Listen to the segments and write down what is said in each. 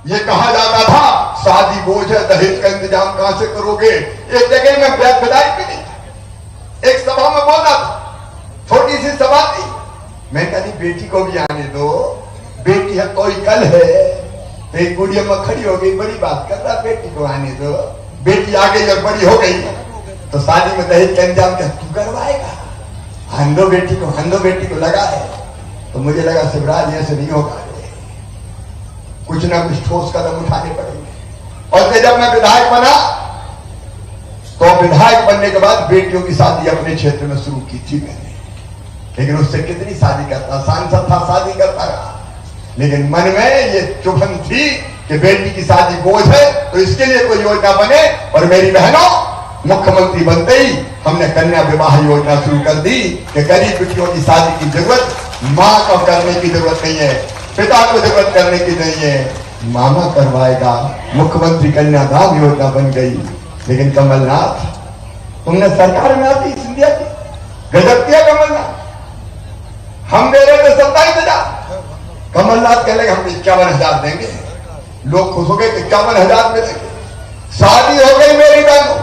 ये कहा जाता था शादी बोझ है, दहेज का इंतजाम कहां से करोगे। एक जगह में विधायक भी नहीं था, एक सभा में बोला था, छोटी सी सभा थी। मैं कहा बेटी को भी आने दो, बेटी है कोई कल है। तो एक गुड़िया में खड़ी हो गई, बड़ी बात कर रहा, बेटी को आने दो। बेटी आ गई और बड़ी हो गई, तो शादी में दहेज का इंतजाम क्या तू करवाएगा? हंदो बेटी को, हंदो बेटी को लगा है। तो मुझे लगा शिवराज ऐसे नहीं होगा, कुछ ना कुछ ठोस कदम उठाने पड़ेंगे। और फिर जब मैं विधायक बना, तो विधायक बनने के बाद बेटियों की शादी अपने क्षेत्र में शुरू की थी मैंने। लेकिन उससे कितनी शादी करता, सांसद था, शादी करता रहा। लेकिन मन में ये चुभन थी कि बेटी की शादी बोझ है, तो इसके लिए कोई योजना बने। और मेरी बहनों, मुख्यमंत्री बनते ही हमने कन्या विवाह योजना शुरू कर दी कि गरीब बेटियों की शादी की जरूरत मां को करने की जरूरत नहीं है, पिता को जरूरत करने की नहीं है, मामा करवाएगा। मुख्यमंत्री कन्यादान योजना बन गई। लेकिन कमलनाथ, तुमने सरकार में आती सिंधिया की गजब किया कमलनाथ। हम दे रहे थे 27,000, कमलनाथ कह लगे हम 51,000 देंगे। लोग खुश हो गए, 51,000 मिलेंगे। शादी हो गई मेरी बहनों,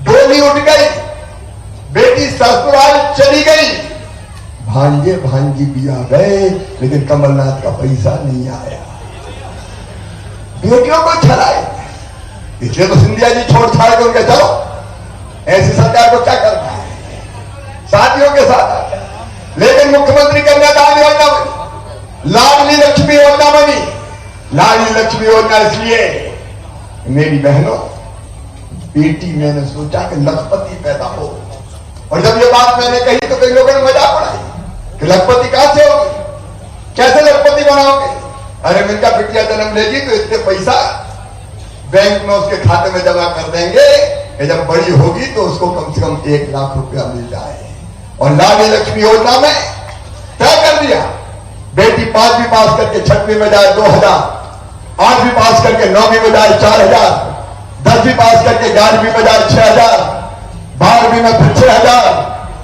डोली उठ गई, बेटी ससुराल चली गई, भांजे भांजी भी आ गए, लेकिन कमलनाथ का पैसा नहीं आया। बेटियों को छलाए, इसलिए तो सिंधिया जी छोड़ छाड़ के उनके चलो, ऐसी सरकार को क्या करना है, शादियों के साथ। लेकिन मुख्यमंत्री कन्यादान योजना बनी, लाडली लक्ष्मी योजना बनी। लाडली लक्ष्मी योजना इसलिए, मेरी बहनों, बेटी मैंने सोचा कि लखपति पैदा हो। और जब ये बात मैंने कही तो कई लोगों ने मजाक उड़ाई कि लखपति कहां से होगी, कैसे लखपति बनाओगे? अरे मिनका बिटिया जन्म लेगी तो इतने पैसा बैंक में उसके खाते में जमा कर देंगे कि जब बड़ी होगी तो उसको कम से कम 1 लाख रुपया मिल जाए। और लाडली लक्ष्मी योजना में तय कर दिया, बेटी 5वीं पास करके 6वीं में जाए 2,000, 8वीं पास करके 9वीं में जाए 4,000, 10वीं पास करके 11वीं में जाए 6,000, 12वीं में फिर 6,000,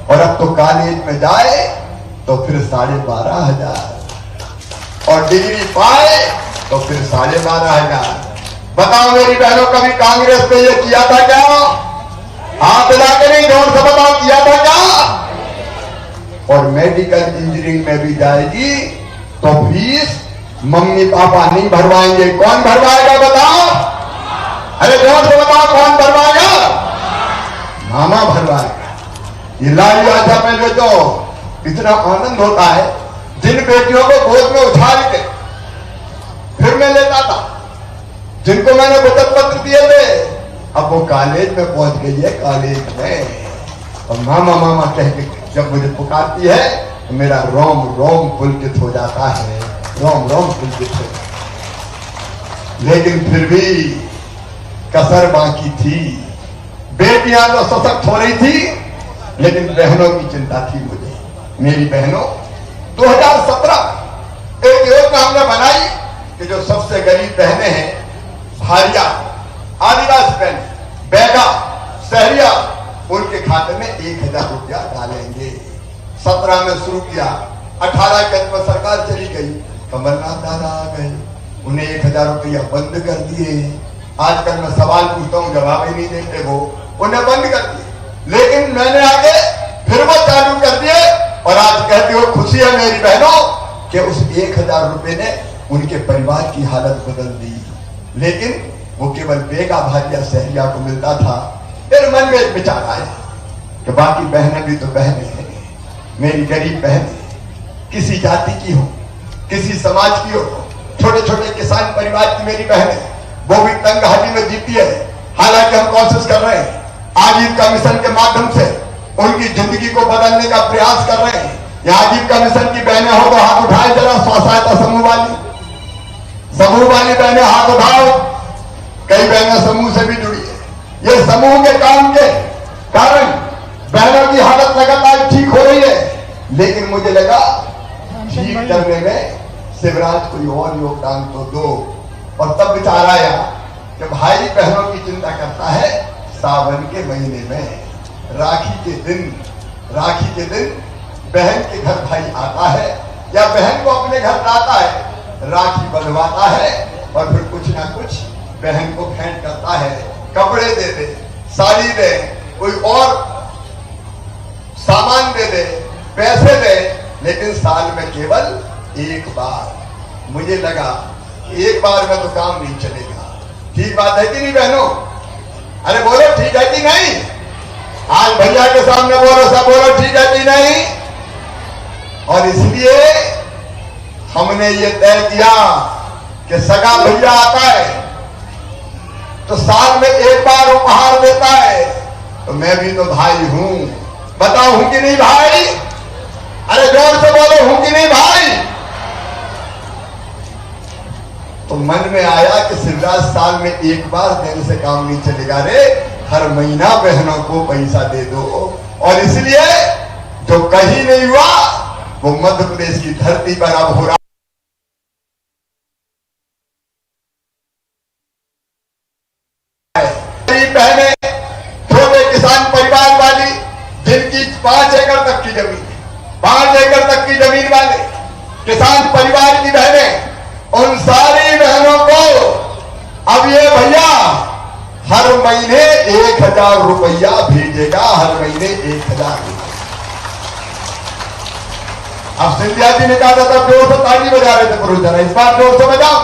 और अब तो कॉलेज में जाए तो फिर 12,500, और डिग्री पाए तो फिर 12,500। बताओ मेरी बहनों, कभी कांग्रेस ने ये किया था क्या? हाथ लाके नहीं, जोर से बताओ, किया था क्या? और मेडिकल इंजीनियरिंग में भी जाएगी तो फीस मम्मी पापा नहीं भरवाएंगे, कौन भरवाएगा बताओ? अरे जोर से बताओ, कौन भरवाएगा? मामा भरवाएगा। ये लाडली योजना में जो तो इतना आनंद होता है, जिन बेटियों को गोद में उछाल के फिर मैं लेता था, जिनको मैंने वचन पत्र दिए थे, अब वो कॉलेज में पहुंच गई है, कॉलेज में, और मामा मामा कह के जब मुझे पुकारती है तो मेरा रोम रोम पुलकित हो जाता है, रोम रोम पुलकित हो जाता है। लेकिन फिर भी कसर बाकी थी, बेटियां तो सशक्त हो रही थी, लेकिन बहनों की चिंता थी मुझे। मेरी बहनों, 2017 एक योजना हमने बनाई कि जो सबसे गरीब बहनें हैं, भारिया, आदिवासी बहन, बैगा, शहरिया, उनके खाते में 1,000 रुपया डालेंगे। 17 में शुरू किया, 18 के अंत में सरकार चली गई, कमलनाथ दादा आ गए, उन्हें 1,000 रुपया बंद कर दिए। आजकल मैं सवाल पूछता हूं, जवाब ही नहीं देते, वो उन्हें बंद कर दिए। लेकिन मैंने आगे फिर वो चालू कर दिए, और आज कहती हो खुशी है मेरी बहनों कि उस 1,000 रुपए ने उनके परिवार की हालत बदल दी। लेकिन वो केवल बेगा, भारिया, शहरिया को मिलता था। फिर मन में एक विचार आया कि बाकी बहनें भी तो बहनें हैं, मेरी गरीब बहन किसी जाति की हो, किसी समाज की हो, छोटे छोटे किसान परिवार की मेरी बहन है, वो भी तंगहाली में जीती है। हालांकि हम कोशिश कर रहे हैं, आजीविका मिशन के माध्यम से उनकी जिंदगी को बदलने का प्रयास कर रहे हैं। यहाँ आजीविका मिशन की बहनें हो तो हाथ उठाए जरा, स्व सहायता समूह वाली बहनें हाथ उठाओ। कई बहनें समूह से भी जुड़ी है। ये समूह के काम के कारण बहनों की हालत लगातार ठीक हो रही है। लेकिन मुझे लगा ठीक करने में शिवराज कोई और योगदान तो दो। और तब विचार आया कि भाई बहनों की चिंता करता है, सावन के महीने में राखी के दिन बहन के घर भाई आता है या बहन को अपने घर लाता है, राखी बंधवाता है और फिर कुछ ना कुछ बहन को भेंट करता है, कपड़े दे दे, साड़ी दे, कोई और सामान दे दे, पैसे दे, लेकिन साल में केवल एक बार। मुझे लगा एक बार में तो काम नहीं चलेगा। ठीक बात है कि नहीं बहनों? अरे बोलो ठीक है कि नहीं? आज भैया के सामने बोलो, सब बोलो ठीक है कि नहीं? और इसलिए हमने ये तय किया कि सगा भैया आता है तो साल में एक बार उपहार देता है, तो मैं भी तो भाई हूं। बताओ हूं कि नहीं भाई? अरे जोर से बोलो हूं कि नहीं भाई? तो मन में आया कि शिवराज साल में एक बार देने से काम नहीं चलेगा रे, हर महीना बहनों को पैसा दे दो। और इसलिए जो कहीं नहीं हुआ वो मध्य प्रदेश की धरती पर अब हो रहा है। बहने छोटे किसान परिवार वाली जिनकी 5 एकड़ तक की जमीन, 5 एकड़ तक की जमीन वाले किसान परिवार की बहनें, उन सारी बहनों को अब ये भैया हर महीने 1000 रुपया भेजेगा, हर महीने 1000 रुपया। अब सिंधिया जी ने कहा था तब जोर से ताली बजा रहे थे पुरुष जरा, इस बार जोर से बजाओ।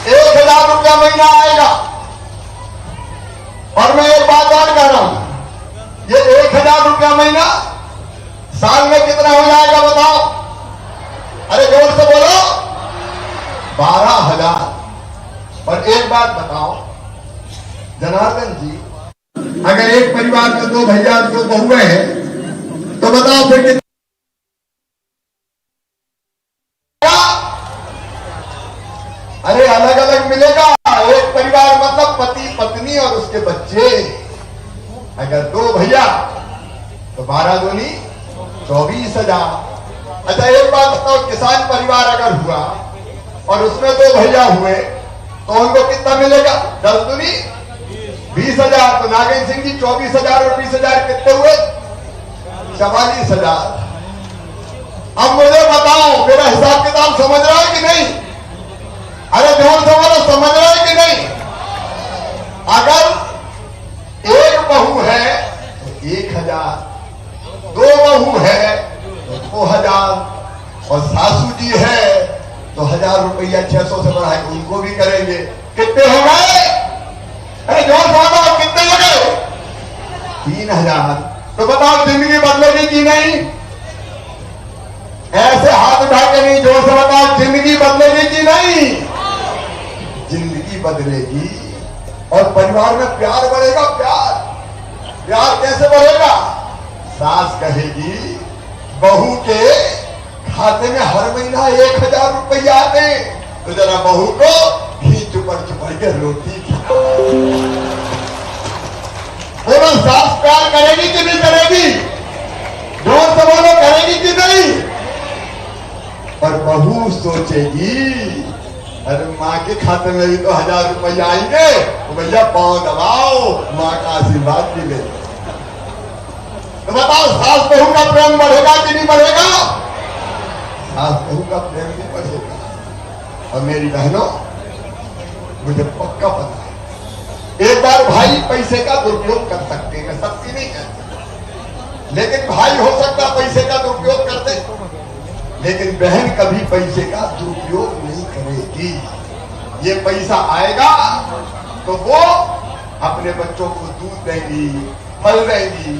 1000 रुपया महीना आएगा। और मैं एक बात और कह रहा हूं, ये 1000 रुपया महीना साल में कितना हो जाएगा बताओ? अरे जोर से बोलो, 12,000। और एक बात बताओ जनार्दन जी, अगर एक परिवार में 2 भैया 2 बहुएं हैं तो बताओ फिर कितना? अरे अलग अलग मिलेगा। एक परिवार मतलब पति पत्नी और उसके बच्चे। अगर 2 भैया तो 12 दूनी 24,000। अच्छा एक बात बताओ, किसान परिवार अगर हुआ और उसमें 2 भैया हुए तो उनको कितना मिलेगा? 10 दूनी 20,000। तो नागेंद्र सिंह जी 24,000 और 20,000 कितने हुए? 44,000। अब मुझे बताओ मेरा हिसाब किताब समझ रहा है कि नहीं? अरे जोर से बोलो, समझ रहा है कि नहीं? अगर एक बहू है तो 1,000, 2 बहू है तो 2,000, और सासू जी है तो 1,000 रुपया 600 से बढ़ा के उनको भी करेंगे। कितने हो गए? अरे जोर से बताओ कितने हो गए? 3,000। तो बताओ जिंदगी बदलेगी कि नहीं? ऐसे हाथ उठा के नहीं, जोर से बताओ जिंदगी बदलेगी कि नहीं? जिंदगी बदलेगी और परिवार में प्यार बढ़ेगा। प्यार कैसे बढ़ेगा? सास कहेगी बहू के खाते में हर महीना 1,000 रुपया आते, तो जरा बहू को घी चुपड़ के रोटी खिलाओ। बोलो सास प्यार करेगी कि नहीं करेगी? जोर से बोलो, करेगी कि नहीं? पर बहू सोचेगी अरे माँ के खाते में भी तो 1,000 रुपया आएंगे, तो भैया पांव दबाओ, माँ का आशीर्वाद भी ले। तो बताओ सास बहू का प्रेम बढ़ेगा कि नहीं बढ़ेगा? सास बहू का प्रेम भी बढ़ेगा। और मेरी बहनों, मुझे पक्का पता है एक बार भाई पैसे का दुरुपयोग कर सकते हैं, सबकी नहीं कहते, लेकिन भाई हो सकता पैसे का दुरुपयोग कर दे, लेकिन बहन कभी पैसे का दुरुपयोग नहीं करेगी। ये पैसा आएगा तो वो अपने बच्चों को दूध देंगी, फल देंगी,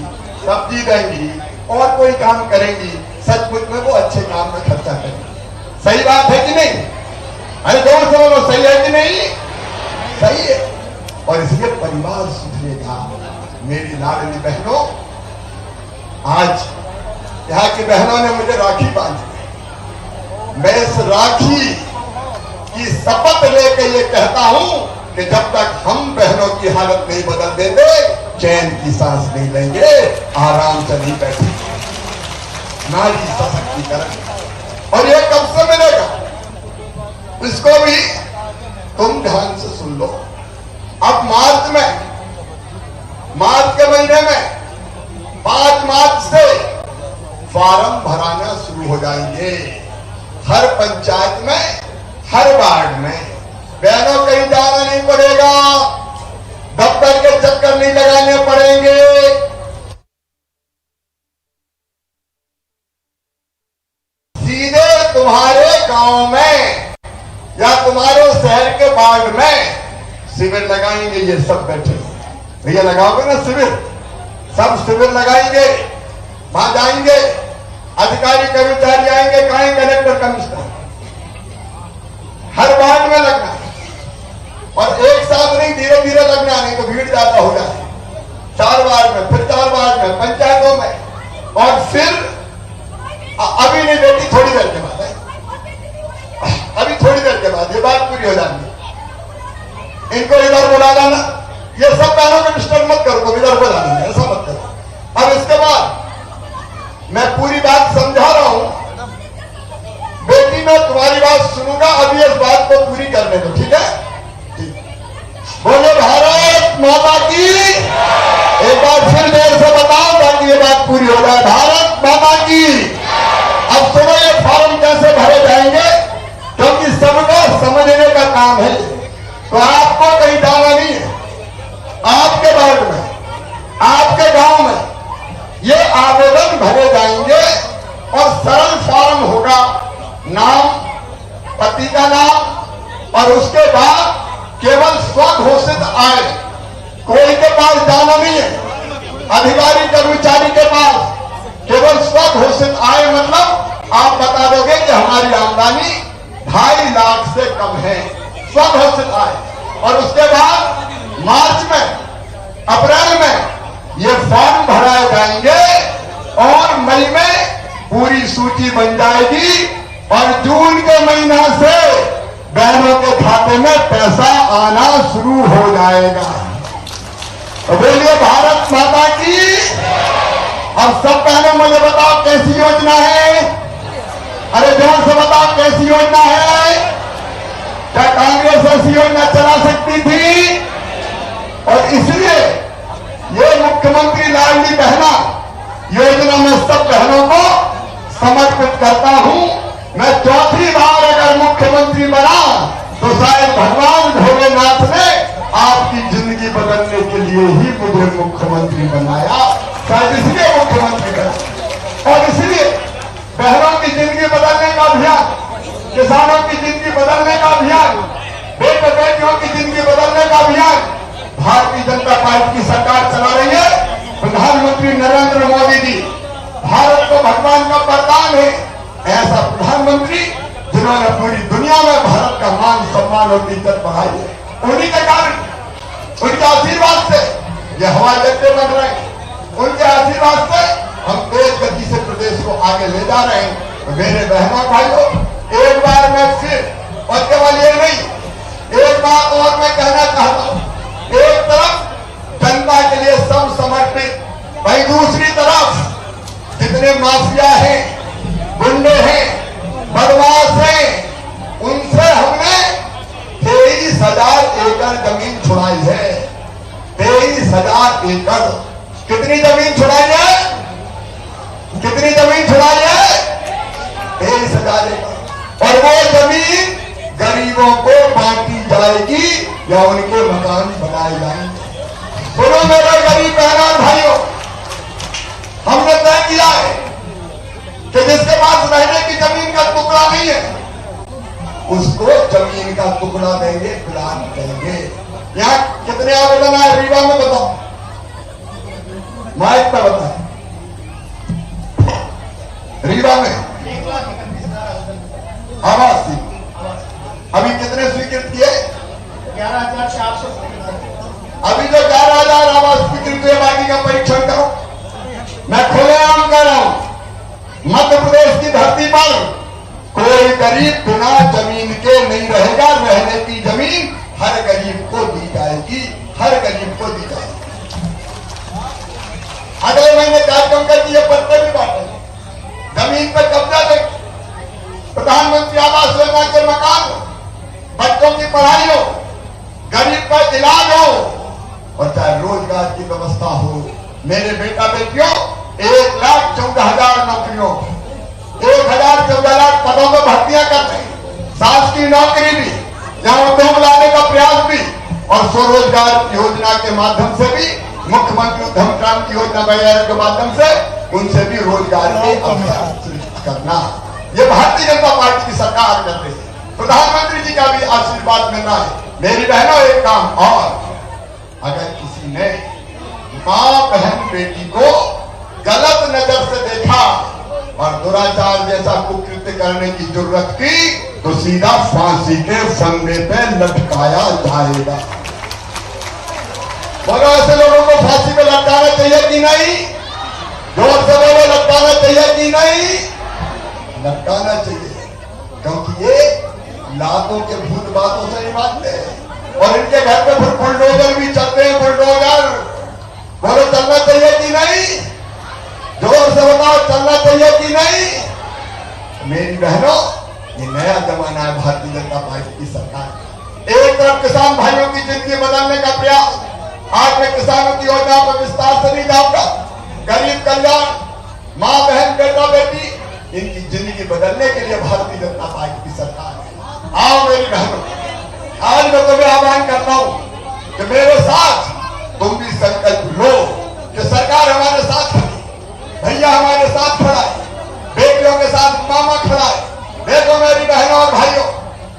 सब्जी देंगी और कोई काम करेंगी। सचमुच में वो अच्छे काम में खर्चा करेंगी। सही बात है कि नहीं? अरे जोर से बोलो, सही है कि नहीं? सही है। और इसलिए परिवार सुधरेगा। मेरी लाडली बहनों, आज यहाँ की बहनों ने मुझे राखी बांधी। मैं इस राखी की शपथ लेकर ये कहता हूं कि जब तक हम बहनों की हालत नहीं बदल देते, चैन की सांस नहीं लेंगे, आराम से नहीं बैठेंगे। नारी सशक्तिकरण। और ये कब से मिलेगा इसको भी तुम ध्यान से सुन लो। अब मार्च के महीने में 5 मार्च से फॉर्म भराना शुरू हो जाएंगे। हर पंचायत में, हर वार्ड में। बहनों, कहीं जाना नहीं पड़ेगा, दफ्तर के चक्कर नहीं लगाने पड़ेंगे। सीधे तुम्हारे गांव में या तुम्हारे शहर के वार्ड में शिविर लगाएंगे। ये सब बैठे भैया, लगाओगे ना शिविर? सब शिविर लगाएंगे, वहां जाएंगे, अधिकारी कर्मचारी आएंगे, कहें कलेक्टर कमिश्नर, हर वार्ड में लगना और एक साथ नहीं, धीरे धीरे लगना, नहीं तो भीड़ ज्यादा हो जाए। 4 वार्ड में, फिर 4 वार्ड में, पंचायतों में, और फिर अभी नहीं बेटी, थोड़ी देर के बाद है, अभी थोड़ी देर के बाद ये बात पूरी हो जाएगी। इनको इधर बुला लाना, ये सब बहनों को डिस्टर्ब मत करो, तो इधर बुला लेंगे, ऐसा मत करो। अब इसके बाद मैं पूरी बात समझा रहा हूं बेटी, मैं तुम्हारी बात सुनूंगा, अभी इस बात को पूरी करने दो, ठीक है? बोले भारत माता की। एक बार फिर देर से बताओ ताकि ये बात पूरी हो जाए। भारत माता की। अब सुनो, ये फॉर्म कैसे भरे जाएंगे, क्योंकि सबको समझने का काम है, तो आपको कहीं जाना नहीं है। आपके वार्ड में, आपके गांव में ये आवेदन भरे जाएंगे और सरल फॉर्म होगा, नाम, पति का नाम, और उसके बाद केवल स्वघोषित आय, कोई के पास जाना नहीं है, अधिकारी कर्मचारी के पास, केवल स्वघोषित आय, मतलब आप बता दोगे कि हमारी आमदनी 2.5 लाख से कम है, स्वघोषित आय। और उसके बाद मार्च में, अप्रैल में ये फॉर्म भराए जाएंगे और मई में पूरी सूची बन जाएगी और जून के महीना से बहनों के खाते में पैसा आना शुरू हो जाएगा। तो बोलिए भारत माता की। अब सब बहनों मुझे बताओ कैसी योजना है? अरे जोर से बताओ कैसी योजना है? क्या कांग्रेस ऐसी योजना चला सकती थी? और इसलिए ये मुख्यमंत्री लाडली बहना योजना में सब बहनों को समर्पित करता हूं। मैं 4थी बार अगर मुख्यमंत्री बना तो शायद भगवान भोलेनाथ ने आपकी जिंदगी बदलने के लिए ही मुझे मुख्यमंत्री बनाया, शायद इसलिए मुख्यमंत्री बना। और इसलिए बहनों की जिंदगी बदलने का अभियान, किसानों की जिंदगी बदलने का अभियान, बेटे बेटियों की जिंदगी बदलने का अभियान भारतीय जनता पार्टी की सरकार चला रही है। प्रधानमंत्री नरेंद्र मोदी जी भारत को भगवान का वरदान है, ऐसा प्रधानमंत्री जिन्होंने पूरी दुनिया में भारत का मान सम्मान और इज्जत बढ़ाई है। उन्हीं के कारण, उनके आशीर्वाद से ये हवाई अड्डे बन रहे हैं, उनके आशीर्वाद से हम तेज गति से प्रदेश को आगे ले जा रहे हैं। तो मेरे बहनों भाइयों, एक बार मैं फिर, और केवल ये नहीं, एक बात और मैं कहना चाहता हूं। एक तरफ जनता के लिए सब समर्पित, भाई दूसरी तरफ जितने माफिया हैं, गुंडे हैं, बदमाश हैं, उनसे हमने 23,000 एकड़ जमीन छुड़ाई है। 23,000 एकड़। कितनी जमीन छुड़ाई है? कितनी जमीन छुड़ाई है? 23,000 एकड़। और वो जमीन गरीबों को बांटी जाएगी या उनके मकान बनाए जाएंगे। सुनो मेरे गरीब बहनों और भाइयों, हमने तय किया है कि जिसके पास रहने की जमीन का टुकड़ा नहीं है उसको जमीन का टुकड़ा देंगे, प्लान देंगे। यहाँ कितने आवेदन आए रीवा में बताओ, माइक पे बताए। रीवा में आवास थी, अभी कितने स्वीकृत किए? 11,400। अभी जो 11,000 आवास स्वीकृत हुए, बाकी का परीक्षण करो। मैं खुलेआम कह रहा हूं, मध्य प्रदेश की धरती पर कोई गरीब बिना जमीन के नहीं रहेगा। रहने की जमीन हर गरीब को दी जाएगी, हर गरीब को दी जाएगी। अगले महीने कार्यक्रम करके ये पत्ते भी बांटेंगे, जमीन पर कब्जा देंगे। प्रधानमंत्री आवास योजना के मकान हो, बच्चों की पढ़ाई हो, गरीब का इलाज हो, और चाहे रोजगार की व्यवस्था हो। मेरे बेटा बेटियों, 1,14,000 नौकरियों, 1,14,000 पदों में भर्तियां अच्छी नौकरी भी, यहाँ उद्योग लाने का प्रयास भी और स्वरोजगार योजना के माध्यम से भी, मुख्यमंत्री उद्यम क्रांति योजना वगैरह के माध्यम से उनसे भी रोजगार के अवसर सृजित करना, ये भारतीय जनता पार्टी की सरकार कर रही है। प्रधानमंत्री जी का भी आशीर्वाद मिलना है। मेरी बहनों, एक काम और, अगर किसी ने माँ बहन बेटी को गलत नजर से देखा और दुराचार जैसा कुकृत्य करने की जरूरत की, तो सीधा फांसी के फंदे पे लटकाया जाएगा। बोलो, ऐसे लोगों को फांसी पे लटकाना चाहिए कि नहीं? जोर से बोलो, लटकाना चाहिए कि नहीं? लटकाना चाहिए, क्योंकि ये लातों के भूत बातों से नहीं मानते और इनके घर पे फिर बुलडोजर भी चलते हैं, बुलडोजर। बोलो, चलना चाहिए कि नहीं? जोर से बताओ, चलना चाहिए कि नहीं? मेरी बहनों, ये नया जमाना है भारतीय जनता पार्टी की सरकार। एक तरफ किसान भाइयों की जिंदगी बदलने का प्रयास, आज मैं किसानों की योजना पर विस्तार से नहीं जाऊंगा। गरीब कल्याण, माँ बहन बेटा बेटी, इनकी जिंदगी बदलने के लिए भारतीय जनता पार्टी की सरकार है। आओ मेरी बहनों, आज मैं तुम्हें आह्वान करता हूं कि मेरे साथ तुम भी संकल्प लो कि सरकार हमारे साथ खड़ी, भैया हमारे साथ खड़ा है, बेटियों के साथ मामा खड़ा है। देखो मेरी बहनों और भाइयों,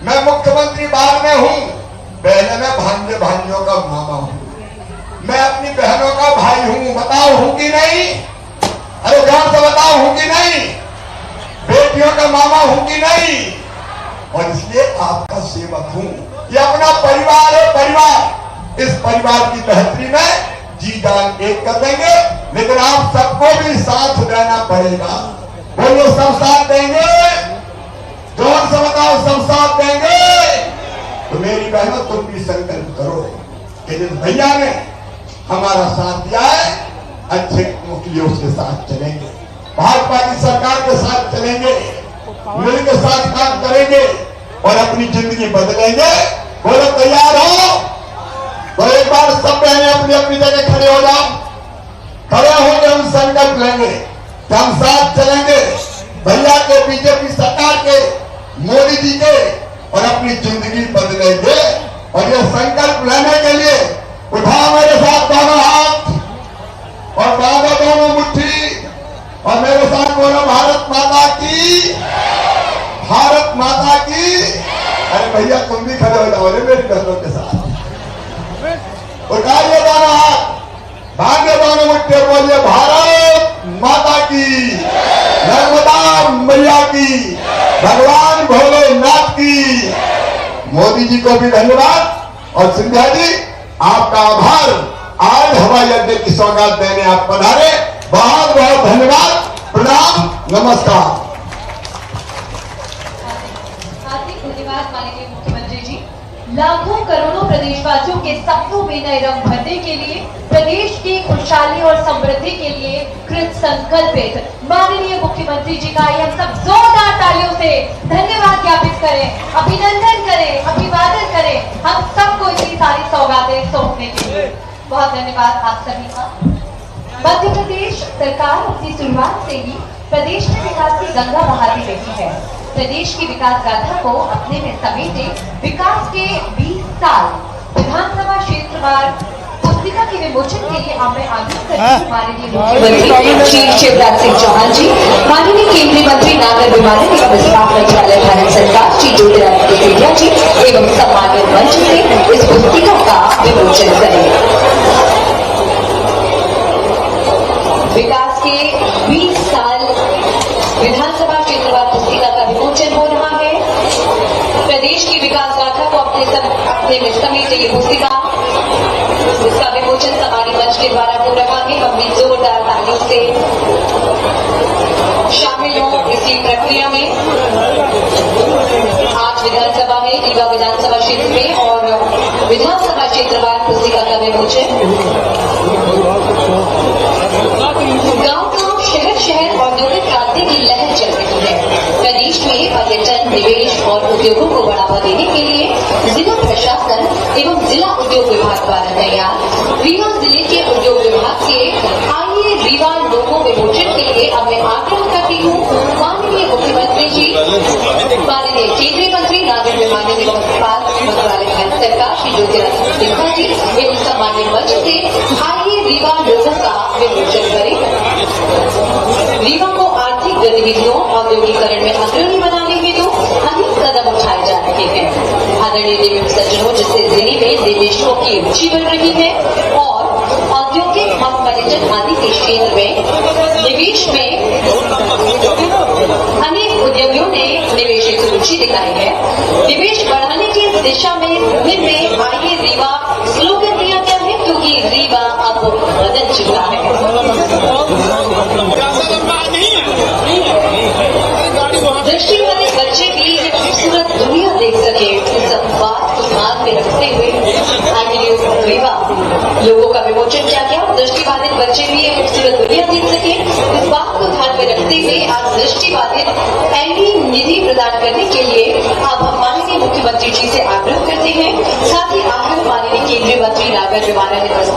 मैं मुख्यमंत्री बाद में हूं, पहले मैं भांजे भाइयों का मामा हूं, मैं अपनी बहनों का भाई हूं। बताओ, हूं कि नहीं? अरे ध्यान से बताओ, हूं कि नहीं? बेटियों का मामा हूं कि नहीं? और इसलिए आपका सेवक हूं। ये अपना परिवार है, परिवार। इस परिवार की बेहतरी में जी जान एक कर देंगे, लेकिन आप सबको भी साथ देना पड़ेगा। बोलो, सब साथ देंगे? जोर से बताओ, सब साथ देंगे? तो मेरी बहनों, तुम भी संकल्प करो कि जिस भैया ने हमारा साथ दिया है, अच्छे कामों के लिए उसके साथ चलेंगे, भाजपा की सरकार के साथ चलेंगे, मिलकर साथ काम करेंगे और अपनी जिंदगी बदलेंगे। बोलो, तैयार हो? तो एक बार सब बहनें अपनी अपनी जगह खड़े हो जाओ। खड़े होकर हम संकल्प लेंगे कि हम साथ चलेंगे भैया के, बीजेपी सरकार के, मोदी जी के, और अपनी जिंदगी बदलेंगे। और ये संकल्प लेने के लिए उठाओ मेरे साथ दोनों हाथ और बांधो दोनों मुट्ठी और मेरे साथ बोलो, भारत माता की, भारत माता की। अरे भैया, तुम भी खड़े हो जाओ मेरी बहनों के साथ। उठाइए दोनों हाथ, बांधे दोनों मुट्ठी और बोलिए, भारत माता की, नर्मदा मैया की, भगवान भोलेनाथ की। मोदी जी को भी धन्यवाद और सिंधिया जी, आपका आभार। आज हवाई अड्डे की सौगात देने आप पधारे, बहुत बहुत धन्यवाद। प्रणाम, नमस्कार। हार्दिक धन्यवाद माननीय मुख्यमंत्री जी। लाखों करोड़ों प्रदेशवासियों के सपनों में नए रंग भरने के लिए, प्रदेश की खुशहाली और समृद्धि के लिए कृत संकल्पित माननीय मुख्यमंत्री जी का हम सब जोरदार तालियों से धन्यवाद ज्ञापित करें, अभिनंदन करें, अभिवादन करें हम सबको इतनी सारी सौगातें सौंपने के लिए। बहुत धन्यवाद आप सभी का। मध्य प्रदेश सरकार अपनी शुरुआत से ही प्रदेश में विकास की गंगा बहाती रही है। प्रदेश की विकास गाथा को अपने में समेटे विकास के 20 साल विधानसभा क्षेत्रवार पुस्तिका के विमोचन के लिए मैं आग्रह करती हूँ माननीय मुख्यमंत्री श्री शिवराज सिंह चौहान जी, माननीय केंद्रीय मंत्री नागर विमानन एवं इस्पात मंत्रालय भारत सरकार श्री ज्योतिरादित्य सिंधिया जी एवं सम्मानित मंच से इस पुस्तिका का विमोचन करें। विकास के 20 साल विधानसभा क्षेत्रवार पुस्तिका का विमोचन हो रहा है। प्रदेश की विकास गाथा को अपने में समेटे ये पुस्तिका, इसका विमोचन समानी मंच के द्वारा हो रहा है। हम भी जोरदार तालियों से शामिल हों इसी प्रक्रिया में। आज विधानसभा में, रीवा विधानसभा क्षेत्र में और विधानसभा क्षेत्रवार पुस्तिका का विमोचन। गांव-गांव, शहर-शहर औद्योगिक क्रांति की लहर चल रही है। प्रदेश में पर्यटन, निवेश और उद्योगों को बढ़ावा देने के लिए जिला प्रशासन एवं जिला उद्योग विभाग द्वारा तैयार रीवा जिले के उद्योग विभाग के आइए रीवा लोगों विमोचन के लिए अब मैं आग्रह करती हूँ माननीय मुख्यमंत्री जी, माननीय केंद्रीय मंत्री नागर विमानन एवं इस्पात मंत्रालय भारत सरकार श्री ज्योतिरादित्य सिंधिया जी एवं सम्मान्य मंच से आइए रीवा लोगों का विमोचन करें। रीवा को आर्थिक गतिविधियों औद्योगिकरण में अग्रणी बनाने हेतु अनेक कदम उठाए जा रहे हैं। आदरणीय देवी सज्जनों, जिससे जिले में निवेशकों की रुचि बढ़ रही है और औद्योगिक और पर्यटन आदि के क्षेत्र में निवेश में अनेक उद्यमियों ने निवेश की रुचि दिखाई है। निवेश बढ़ाने की दिशा में मुहिम में आइए रीवा स्लोगन दिया गया है, क्योंकि रीवा अब बदल चुका है। दृष्टिबाधित बच्चे भी एक खूबसूरत दुनिया देख सके, इस बात को ध्यान में रखते हुए आइए रीवा लोगों का विमोचन किया गया। दृष्टिबाधित बच्चे भी एक खूबसूरत दुनिया देख सके, इस बात को ध्यान में रखते हुए आज दृष्टिबाधित एलई निधि प्रदान करने के लिए अब हम माननीय मुख्यमंत्री जी से आग्रह करते हैं। साथ ही आग्रह माननीय केंद्रीय मंत्री नागर विमानन एवं